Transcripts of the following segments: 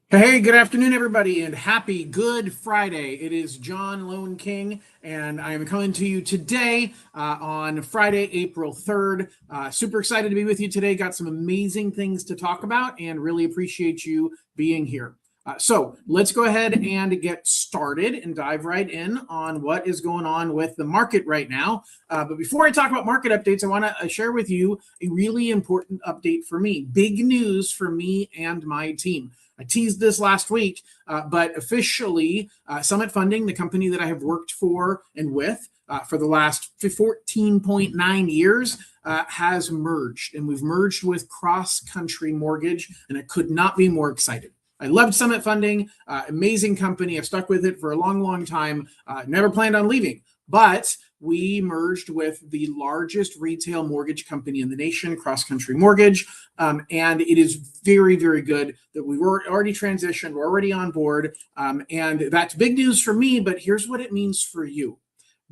Hey, good afternoon, everybody, and happy Good Friday. It is John Lone King, and I am coming to you today on Friday, April 3rd. Super excited to be with you today. Got some amazing things to talk about, and really appreciate you being here. So let's go ahead and get started and dive right in on what is going on with the market right now. But before I talk about market updates, I want to share with you a really important update for me. Big news for me and my team. I teased this last week, but officially, Summit Funding, the company that I have worked for and with for the last 14.9 years, has merged. And we've merged with CrossCountry Mortgage, and I could not be more excited. I loved Summit Funding, amazing company. I've stuck with it for a long, long time. Never planned on leaving, but we merged with the largest retail mortgage company in the nation, CrossCountry Mortgage. And it is very, very good that we were already transitioned, we're already on board. And that's big news for me, but here's what it means for you.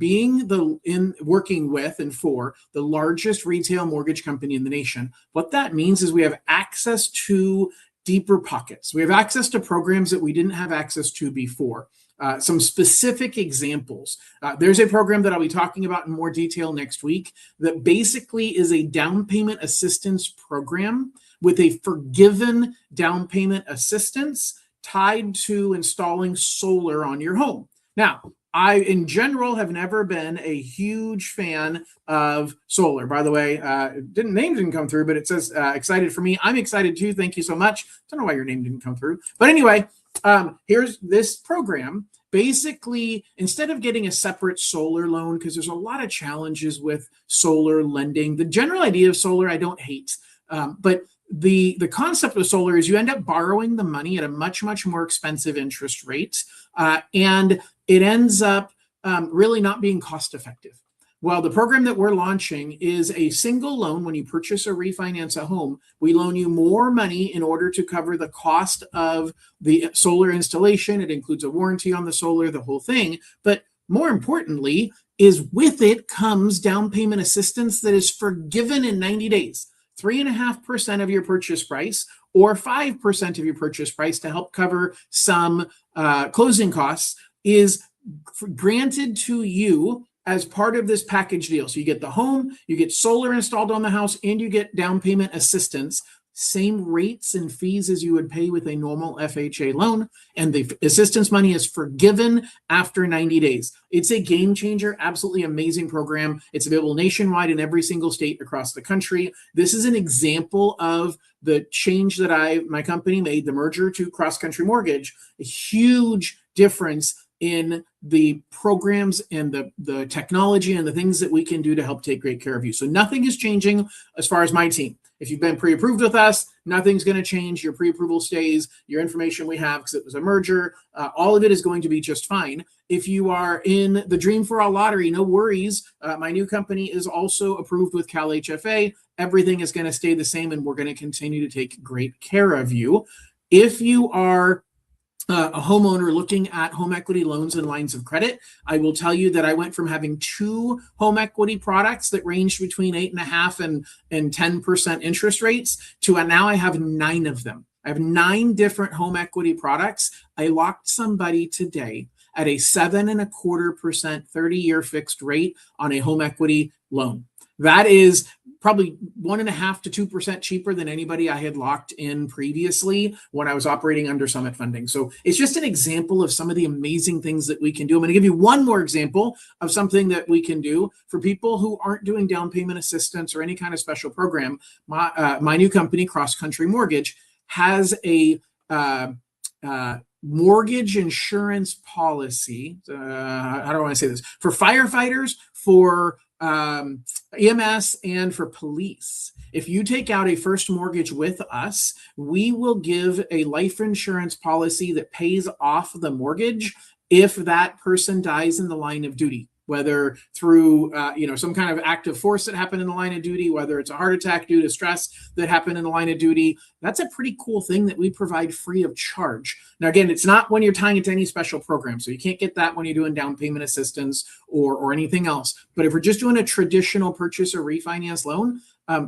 Working with and for the largest retail mortgage company in the nation, what that means is we have access to deeper pockets. We have access to programs that we didn't have access to before. Some specific examples. There's a program that I'll be talking about in more detail next week that basically is a down payment assistance program with a forgiven down payment assistance tied to installing solar on your home. Now, I, in general, have never been a huge fan of solar. By the way, name didn't come through, but it says excited for me. I'm excited too. Thank you so much. Don't know why your name didn't come through. But anyway, here's this program. Basically, instead of getting a separate solar loan, because there's a lot of challenges with solar lending, the general idea of solar I don't hate, but the concept of solar is you end up borrowing the money at a much, much more expensive interest rate, and it ends up really not being cost effective. Well, the program that we're launching is a single loan. When you purchase or refinance a home, we loan you more money in order to cover the cost of the solar installation. It includes a warranty on the solar, the whole thing. But more importantly, is with it comes down payment assistance that is forgiven in 90 days. 3.5% of your purchase price or 5% of your purchase price to help cover some closing costs is granted to you as part of this package deal. So you get the home, you get solar installed on the house, and you get down payment assistance, same rates and fees as you would pay with a normal FHA loan. And the assistance money is forgiven after 90 days. It's a game changer, absolutely amazing program. It's available nationwide in every single state across the country. This is an example of the change that my company made, the merger to CrossCountry Mortgage, a huge difference in the programs and the technology and the things that we can do to help take great care of you. So nothing is changing as far as my team. If you've been pre-approved with us, nothing's going to change. Your pre-approval stays, your information we have because it was a merger. All of it is going to be just fine. If you are in the Dream for All lottery, no worries. My new company is also approved with Cal HFA. Everything is going to stay the same, and we're going to continue to take great care of you. If you are a homeowner looking at home equity loans and lines of credit, I will tell you that I went from having 2 home equity products that ranged between 8.5% and 10% interest rates to now I have 9 of them. I have 9 different home equity products. I locked somebody today at a 7.25% 30-year fixed rate on a home equity loan. That is probably 1.5% to 2% cheaper than anybody I had locked in previously when I was operating under Summit Funding. So it's just an example of some of the amazing things that we can do. I'm going to give you one more example of something that we can do for people who aren't doing down payment assistance or any kind of special program. My new company, CrossCountry Mortgage, has a mortgage insurance policy. How do I want to say this? For firefighters, for EMS, and for police. If you take out a first mortgage with us, we will give a life insurance policy that pays off the mortgage if that person dies in the line of duty, whether through some kind of active force that happened in the line of duty, whether it's a heart attack due to stress that happened in the line of duty. That's a pretty cool thing that we provide free of charge. Now, again, it's not when you're tying it to any special program, so you can't get that when you're doing down payment assistance or anything else. But if we're just doing a traditional purchase or refinance loan,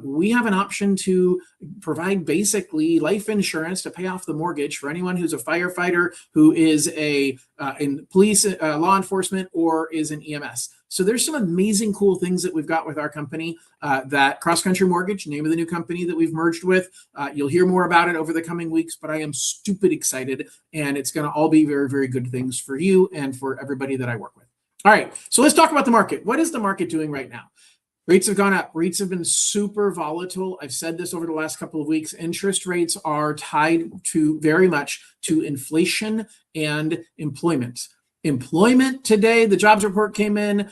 we have an option to provide basically life insurance to pay off the mortgage for anyone who's a firefighter, who is in police, law enforcement, or is in EMS. So there's some amazing cool things that we've got with our company, that CrossCountry Mortgage, name of the new company that we've merged with. You'll hear more about it over the coming weeks, but I am stupid excited, and it's going to all be very, very good things for you and for everybody that I work with. All right, so let's talk about the market. What is the market doing right now? Rates have gone up. Rates have been super volatile. I've said this over the last couple of weeks. Interest rates are tied to very much to inflation and employment. Employment today, the jobs report came in,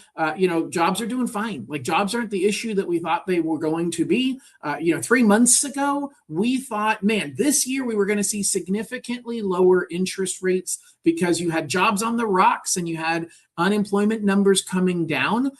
jobs are doing fine. Like, jobs aren't the issue that we thought they were going to be. 3 months ago, we thought, man, this year we were going to see significantly lower interest rates because you had jobs on the rocks and you had unemployment numbers coming down,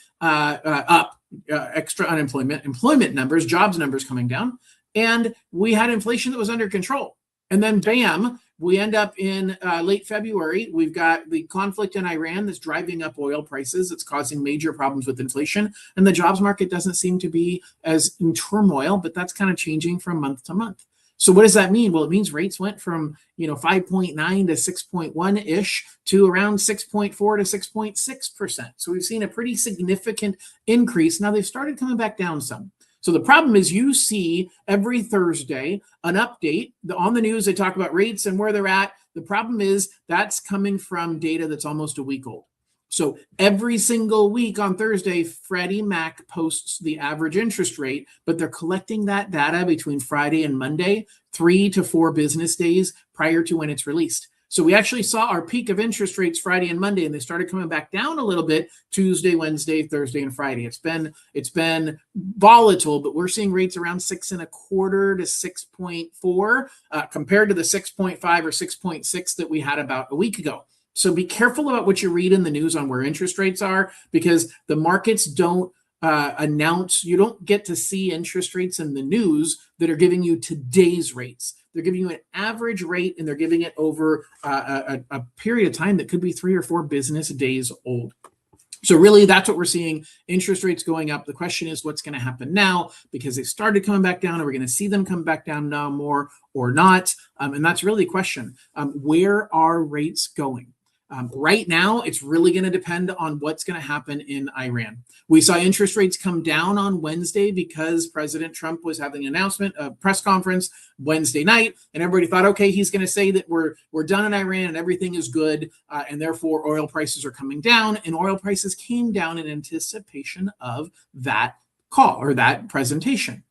extra unemployment, employment numbers, jobs numbers coming down. And we had inflation that was under control. And then bam, we end up in late February. We've got the conflict in Iran that's driving up oil prices. It's causing major problems with inflation. And the jobs market doesn't seem to be as in turmoil, but that's kind of changing from month to month. So what does that mean? Well, it means rates went from 5.9 to 6.1-ish to around 6.4 to 6.6%. So we've seen a pretty significant increase. Now they've started coming back down some. So the problem is, you see every Thursday an update on the news. They talk about rates and where they're at. The problem is that's coming from data that's almost a week old. So every single week on Thursday, Freddie Mac posts the average interest rate, but they're collecting that data between Friday and Monday, 3 to 4 business days prior to when it's released. So we actually saw our peak of interest rates Friday and Monday, and they started coming back down a little bit Tuesday, Wednesday, Thursday, and Friday. It's been volatile, but we're seeing rates around 6.25 to 6.4 compared to the 6.5 or 6.6 that we had about a week ago. So be careful about what you read in the news on where interest rates are, because the markets don't announce. You don't get to see interest rates in the news that are giving you today's rates. They're giving you an average rate, and they're giving it over a period of time that could be 3 or 4 business days old. So really, that's what we're seeing, interest rates going up. The question is, what's going to happen now? Because they started coming back down. Are we going to see them come back down now more or not? And that's really the question. Where are rates going? Right now, it's really going to depend on what's going to happen in Iran. We saw interest rates come down on Wednesday because President Trump was having an announcement, a press conference Wednesday night, and everybody thought, okay, he's going to say that we're done in Iran and everything is good, and therefore oil prices are coming down. And oil prices came down in anticipation of that call or that presentation.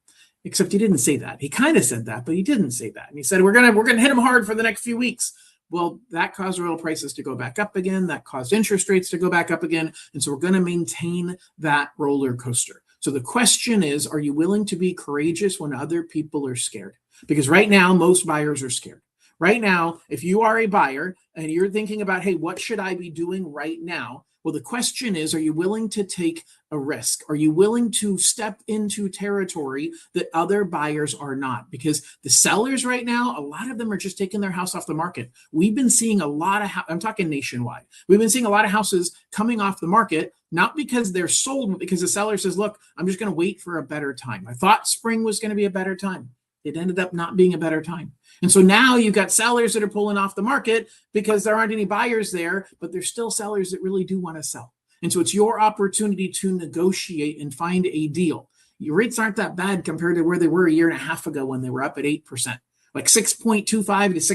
Except he didn't say that. He kind of said that, but he didn't say that. And he said, we're gonna hit him hard for the next few weeks. Well, that caused oil prices to go back up again. That caused interest rates to go back up again. And so we're going to maintain that roller coaster. So the question is, are you willing to be courageous when other people are scared? Because right now, most buyers are scared. Right now, if you are a buyer and you're thinking about, hey, what should I be doing right now? Well, the question is, are you willing to take a risk? Are you willing to step into territory that other buyers are not? Because the sellers right now, a lot of them are just taking their house off the market. We've been seeing a lot of, I'm talking nationwide. We've been seeing a lot of houses coming off the market, not because they're sold, but because the seller says, look, I'm just going to wait for a better time. I thought spring was going to be a better time. It ended up not being a better time. And so now you've got sellers that are pulling off the market because there aren't any buyers there, but there's still sellers that really do want to sell. And so it's your opportunity to negotiate and find a deal. Your rates aren't that bad compared to where they were a year and a half ago when they were up at 8%. Like 6.25 to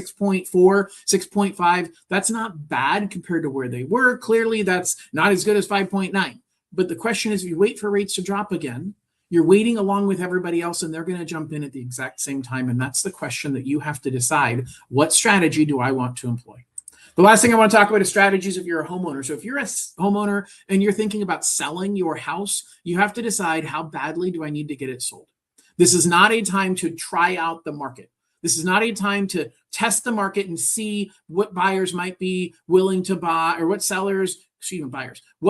6.4, 6.5. That's not bad compared to where they were. Clearly, that's not as good as 5.9. But the question is, if you wait for rates to drop again, you're waiting along with everybody else, and they're going to jump in at the exact same time. And that's the question that you have to decide. What strategy do I want to employ? The last thing I want to talk about is strategies if you're a homeowner. So if you're a homeowner and you're thinking about selling your house, you have to decide, how badly do I need to get it sold? This is not a time to try out the market. This is not a time to test the market and see what buyers might be willing to buy, or what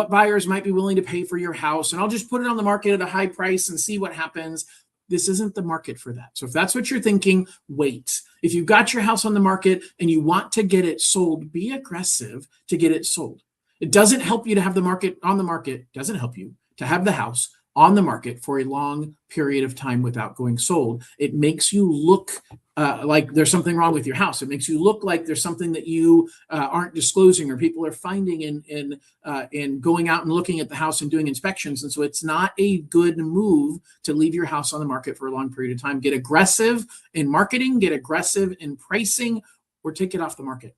buyers might be willing to pay for your house. And I'll just put it on the market at a high price and see what happens. This isn't the market for that. So if that's what you're thinking, wait. If you've got your house on the market and you want to get it sold, be aggressive to get it sold. It doesn't help you to have the market on the market. It doesn't help you to have the house on the market for a long period of time without going sold. It makes you look like there's something wrong with your house. It makes you look like there's something that you aren't disclosing, or people are finding in going out and looking at the house and doing inspections. And so it's not a good move to leave your house on the market for a long period of time. Get aggressive in marketing, get aggressive in pricing, or take it off the market.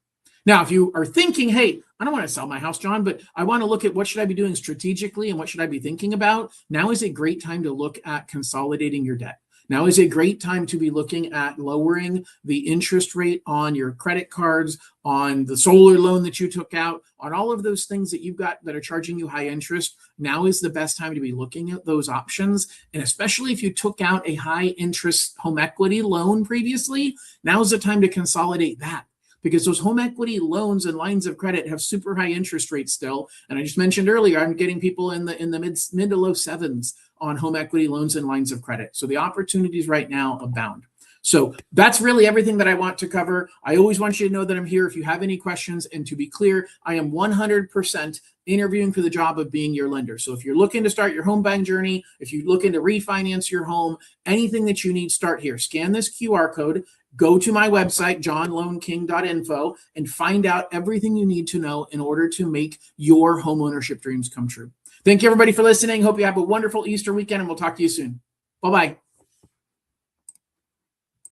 Now, if you are thinking, hey, I don't want to sell my house, John, but I want to look at what should I be doing strategically and what should I be thinking about, now is a great time to look at consolidating your debt. Now is a great time to be looking at lowering the interest rate on your credit cards, on the solar loan that you took out, on all of those things that you've got that are charging you high interest. Now is the best time to be looking at those options. And especially if you took out a high interest home equity loan previously, now is the time to consolidate that, because those home equity loans and lines of credit have super high interest rates still. And I just mentioned earlier, I'm getting people in the mid to low sevens on home equity loans and lines of credit. So the opportunities right now abound. So that's really everything that I want to cover. I always want you to know that I'm here if you have any questions. And to be clear, I am 100% interviewing for the job of being your lender. So if you're looking to start your home buying journey, if you're looking to refinance your home, anything that you need, start here. Scan this QR code. Go to my website, johnloanking.info, and find out everything you need to know in order to make your home ownership dreams come true. Thank you, everybody, for listening. Hope you have a wonderful Easter weekend, and we'll talk to you soon. Bye-bye.